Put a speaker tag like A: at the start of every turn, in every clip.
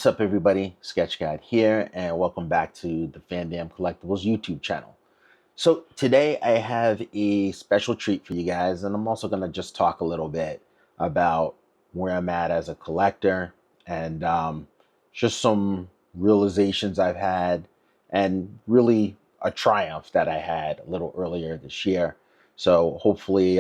A: What's up, everybody? Sketch Guide here, and welcome back to the Fandamn Collectibles YouTube channel. So today I have a special treat for you guys, and I'm also going to just talk a little bit about where I'm at as a collector and just some realizations I've had, and really a triumph that I had a little earlier this year. So hopefully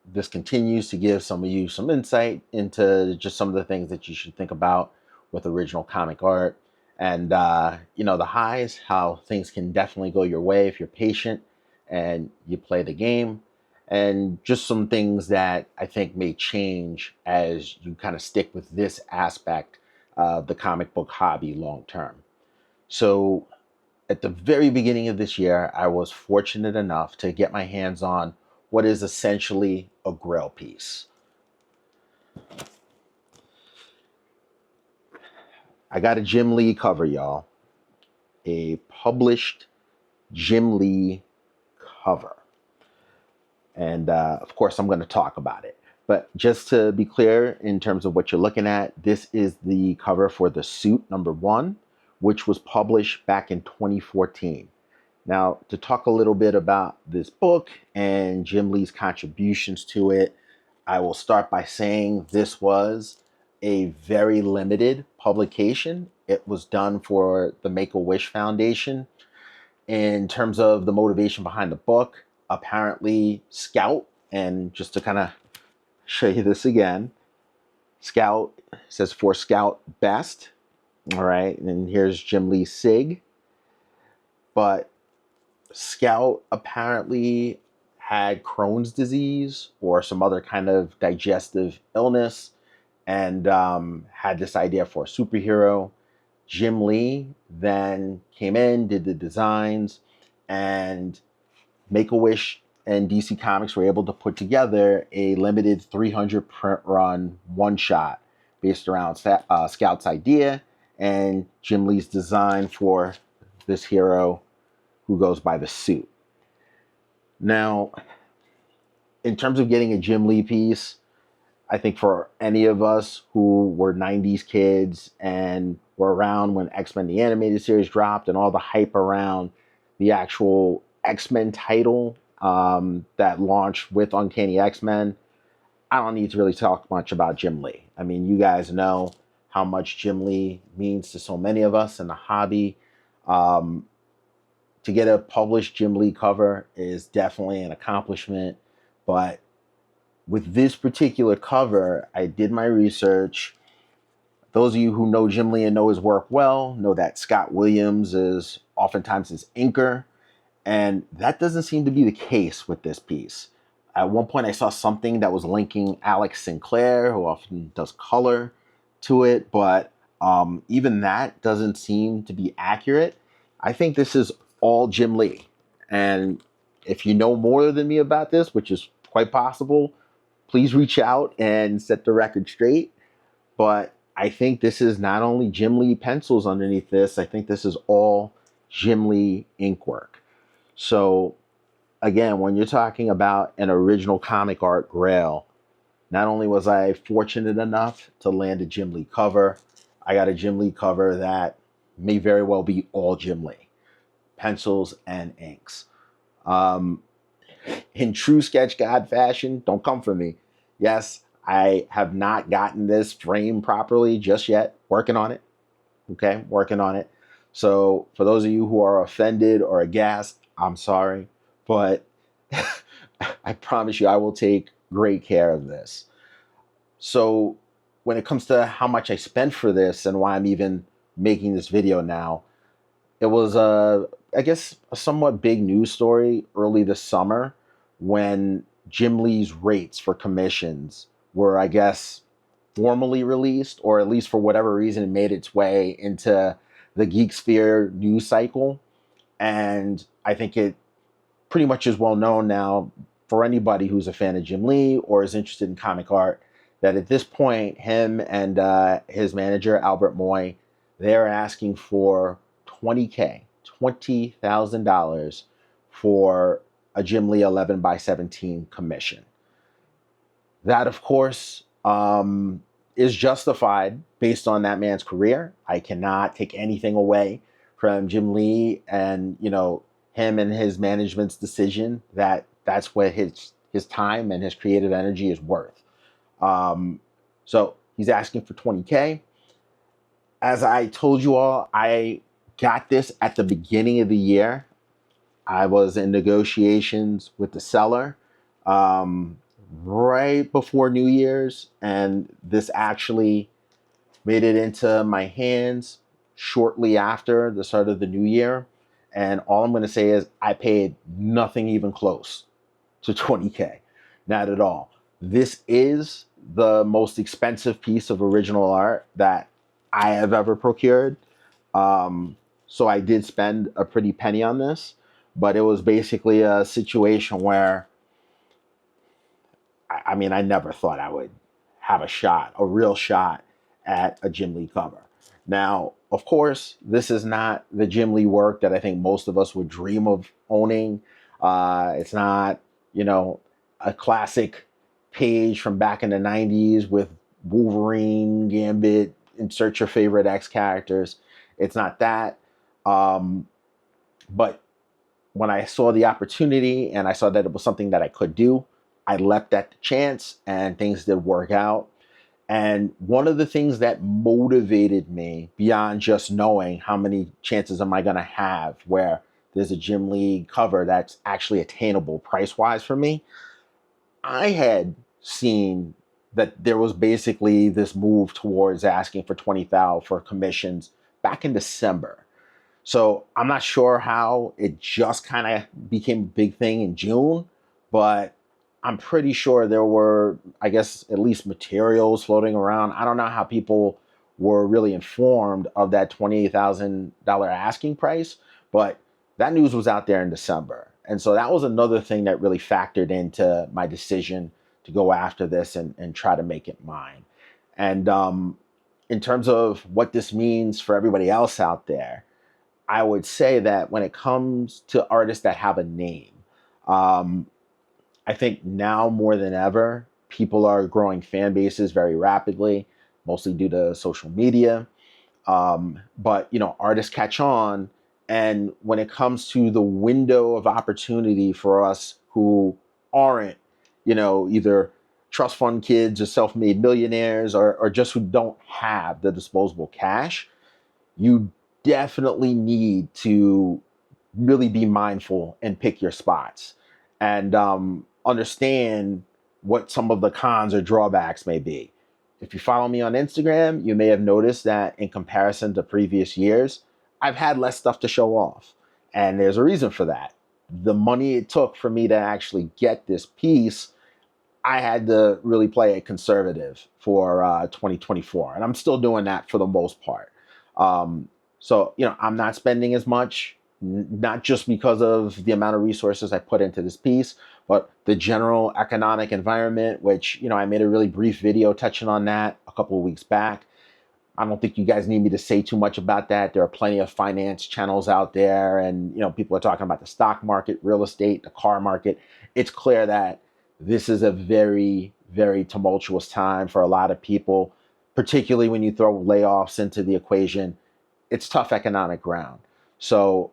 A: this continues to give some of you some insight into just some of the things that you should think about with original comic art. And, the highs, how things can definitely go your way if you're patient and you play the game. And just some things that I think may change as you kind of stick with this aspect of the comic book hobby long term. So at the very beginning of this year, I was fortunate enough to get my hands on what is essentially a Grail piece. I got a Jim Lee cover, y'all. A published Jim Lee cover. And of course, I'm going to talk about it. But just to be clear, in terms of what you're looking at, this is the cover for The Suit #1, which was published back in 2014. Now, to talk a little bit about this book and Jim Lee's contributions to it, I will start by saying this was a very limited publication. It was done for the Make-A-Wish Foundation. In terms of the motivation behind the book, apparently Scout, and just to kind of show you this again, Scout says for Scout Best. All right, and here's Jim Lee Sig. But Scout apparently had Crohn's disease or some other kind of digestive illness, and had this idea for a superhero. Jim Lee then came in, did the designs, and Make-A-Wish and DC Comics were able to put together a limited 300 print run one-shot based around Scout's idea and Jim Lee's design for this hero who goes by The Suit. Now, in terms of getting a Jim Lee piece, I think for any of us who were 90s kids and were around when X-Men the Animated Series dropped and all the hype around the actual X-Men title that launched with Uncanny X-Men, I don't need to really talk much about Jim Lee. I mean, you guys know how much Jim Lee means to so many of us in the hobby. To get a published Jim Lee cover is definitely an accomplishment, but with this particular cover, I did my research. Those of you who know Jim Lee and know his work well know that Scott Williams is oftentimes his inker, and that doesn't seem to be the case with this piece. At one point, I saw something that was linking Alex Sinclair, who often does color, to it, but even that doesn't seem to be accurate. I think this is all Jim Lee, and if you know more than me about this, which is quite possible, please reach out and set the record straight. But I think this is not only Jim Lee pencils underneath this, I think this is all Jim Lee ink work. So again, when you're talking about an original comic art Grail, not only was I fortunate enough to land a Jim Lee cover, I got a Jim Lee cover that may very well be all Jim Lee, pencils and inks. In true Sketch God fashion, don't come for me. Yes, I have not gotten this framed properly just yet. Working on it. Okay, working on it. So for those of you who are offended or aghast, I'm sorry. But I promise you I will take great care of this. So when it comes to how much I spent for this and why I'm even making this video now, it was I guess a somewhat big news story early this summer when Jim Lee's rates for commissions were, I guess, formally released, or at least for whatever reason, it made its way into the Geek Sphere news cycle. And I think it pretty much is well known now for anybody who's a fan of Jim Lee or is interested in comic art that at this point, him and his manager, Albert Moy, they're asking for $20,000 for a Jim Lee 11 by 17 commission. That, of course, is justified based on that man's career. I cannot take anything away from Jim Lee and, him and his management's decision that that's what his time and his creative energy is worth. So he's asking for 20K. As I told you all, I got this at the beginning of the year. I was in negotiations with the seller right before New Year's, and this actually made it into my hands shortly after the start of the new year. And all I'm going to say is I paid nothing even close to 20K. Not at all. This is the most expensive piece of original art that I have ever procured. So I did spend a pretty penny on this, but it was basically a situation where, I mean, I never thought I would have a real shot at a Jim Lee cover. Now, of course, this is not the Jim Lee work that I think most of us would dream of owning. It's not, a classic page from back in the 90s with Wolverine, Gambit, insert your favorite X characters. It's not that. But when I saw the opportunity and I saw that it was something that I could do, I leapt at the chance and things did work out. And one of the things that motivated me beyond just knowing how many chances am I going to have where there's a Jim Lee cover that's actually attainable price-wise for me, I had seen that there was basically this move towards asking for 20,000 for commissions back in December. So I'm not sure how it just kind of became a big thing in June, but I'm pretty sure there were, I guess, at least materials floating around. I don't know how people were really informed of that $28,000 asking price, but that news was out there in December. And so that was another thing that really factored into my decision to go after this and try to make it mine. And in terms of what this means for everybody else out there, I would say that when it comes to artists that have a name, I think now more than ever, people are growing fan bases very rapidly, mostly due to social media. But, artists catch on. And when it comes to the window of opportunity for us who aren't, either trust fund kids or self-made millionaires or just who don't have the disposable cash, you definitely need to really be mindful and pick your spots and understand what some of the cons or drawbacks may be. If you follow me on Instagram, you may have noticed that in comparison to previous years, I've had less stuff to show off. And there's a reason for that. The money it took for me to actually get this piece, I had to really play it conservative for 2024. And I'm still doing that for the most part. So, I'm not spending as much, not just because of the amount of resources I put into this piece, but the general economic environment, which, I made a really brief video touching on that a couple of weeks back. I don't think you guys need me to say too much about that. There are plenty of finance channels out there, and, people are talking about the stock market, real estate, the car market. It's clear that this is a very, very tumultuous time for a lot of people, particularly when you throw layoffs into the equation. It's tough economic ground. So,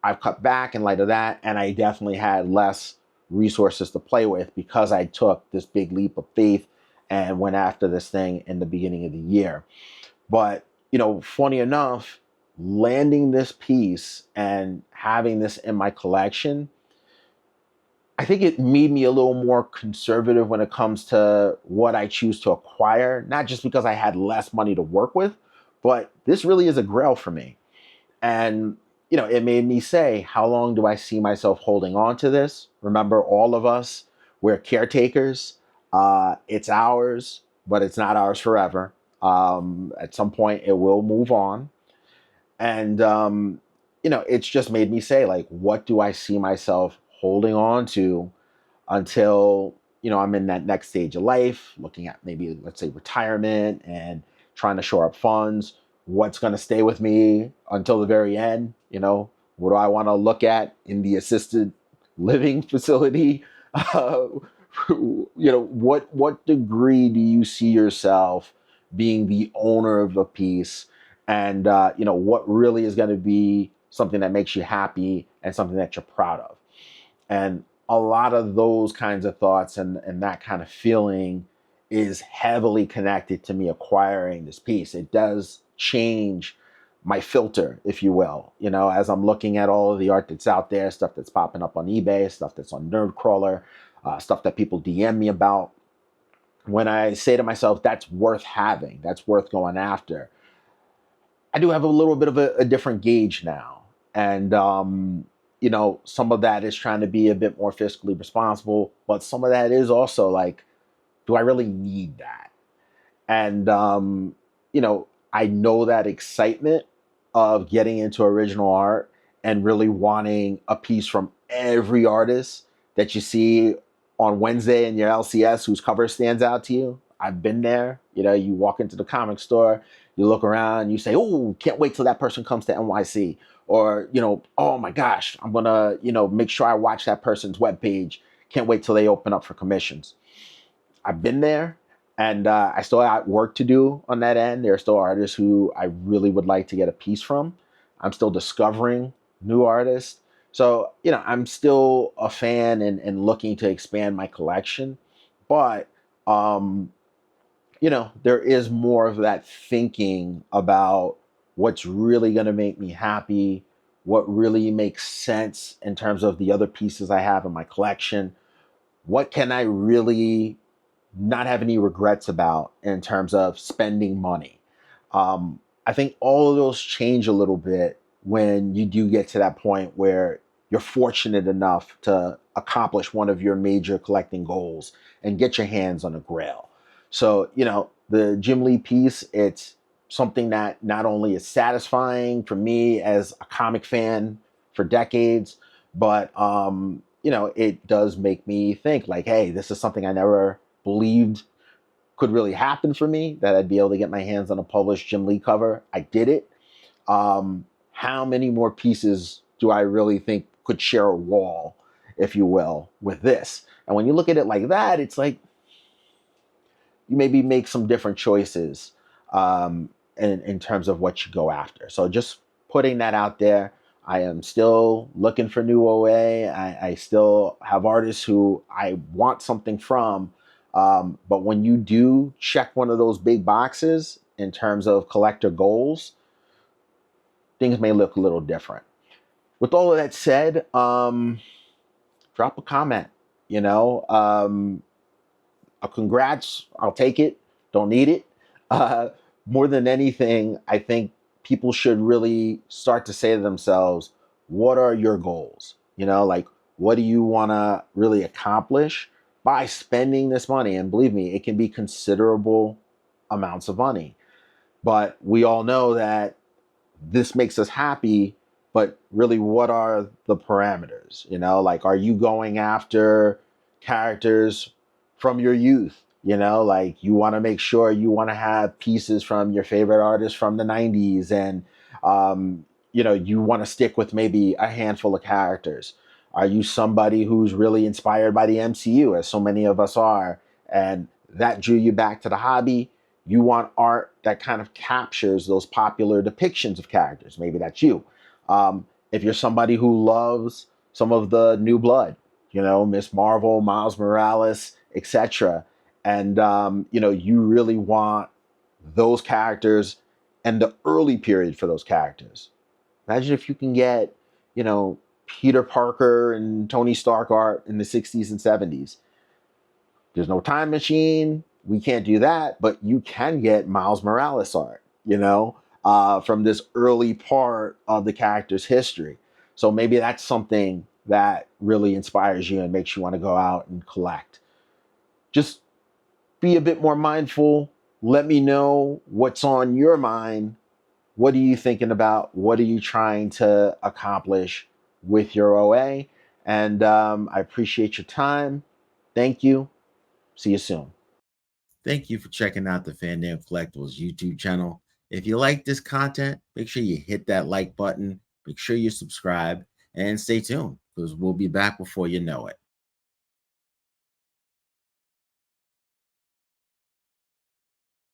A: I've cut back in light of that, and I definitely had less resources to play with because I took this big leap of faith and went after this thing in the beginning of the year. But, funny enough, landing this piece and having this in my collection, I think it made me a little more conservative when it comes to what I choose to acquire, not just because I had less money to work with, but this really is a grail for me. And, it made me say, how long do I see myself holding on to this? Remember, all of us, we're caretakers. It's ours, but it's not ours forever. At some point, it will move on. And, it's just made me say, like, what do I see myself holding on to until, I'm in that next stage of life, looking at maybe, let's say, retirement and trying to shore up funds. What's going to stay with me until the very end? What do I want to look at in the assisted living facility what degree do you see yourself being the owner of a piece, and what really is going to be something that makes you happy and something that you're proud of. And a lot of those kinds of thoughts and that kind of feeling is heavily connected to me acquiring this piece. It does change my filter, if you will, as I'm looking at all of the art that's out there, stuff that's popping up on eBay, stuff that's on Nerdcrawler, stuff that people DM me about. When I say to myself, that's worth having, that's worth going after, I do have a little bit of a different gauge now. And, some of that is trying to be a bit more fiscally responsible, but some of that is also like, do I really need that? And, I know that excitement of getting into original art and really wanting a piece from every artist that you see on Wednesday in your LCS whose cover stands out to you. I've been there. You walk into the comic store, you look around, you say, "Oh, can't wait till that person comes to NYC." Or, "Oh my gosh, I'm going to, make sure I watch that person's webpage. Can't wait till they open up for commissions." I've been there, and I still got work to do on that end. There are still artists who I really would like to get a piece from. I'm still discovering new artists. So, I'm still a fan and looking to expand my collection. But, um, there is more of that thinking about what's really going to make me happy, what really makes sense in terms of the other pieces I have in my collection. What can I really not have any regrets about in terms of spending money? I think all of those change a little bit when you do get to that point where you're fortunate enough to accomplish one of your major collecting goals and get your hands on a Grail. So, the Jim Lee piece, it's something that not only is satisfying for me as a comic fan for decades, but it does make me think like, hey, this is something I never believed could really happen for me, that I'd be able to get my hands on a published Jim Lee cover. I did it. How many more pieces do I really think could share a wall, if you will, with this? And when you look at it like that, it's like you maybe make some different choices in terms of what you go after. So just putting that out there. I am still looking for new OA. I still have artists who I want something from. But when you do check one of those big boxes in terms of collector goals, things may look a little different. With all of that said, drop a comment. You know, a congrats, I'll take it. Don't need it. Uh, More than anything, I think people should really start to say to themselves, what are your goals? Like, what do you want to really accomplish by spending this money? And believe me, it can be considerable amounts of money. But we all know that this makes us happy, but really, what are the parameters? Like, are you going after characters from your youth? Like, you want to make sure you want to have pieces from your favorite artists from the 90s, and you want to stick with maybe a handful of characters. Are you somebody who's really inspired by the MCU, as so many of us are, and that drew you back to the hobby? You want art that kind of captures those popular depictions of characters. Maybe that's you. If you're somebody who loves some of the new blood, Miss Marvel, Miles Morales, etc., and you really want those characters and the early period for those characters. Imagine if you can get, Peter Parker and Tony Stark art in the 60s and 70s. There's no time machine. We can't do that, but you can get Miles Morales art, from this early part of the character's history. So maybe that's something that really inspires you and makes you want to go out and collect. Just be a bit more mindful. Let me know what's on your mind. What are you thinking about? What are you trying to accomplish with your OA? And I appreciate your time. Thank you. See you soon. Thank you for checking out the Fandamn Collectibles YouTube channel. If you like this content, make sure you hit that like button, make sure you subscribe, and stay tuned because we'll be back before you know it.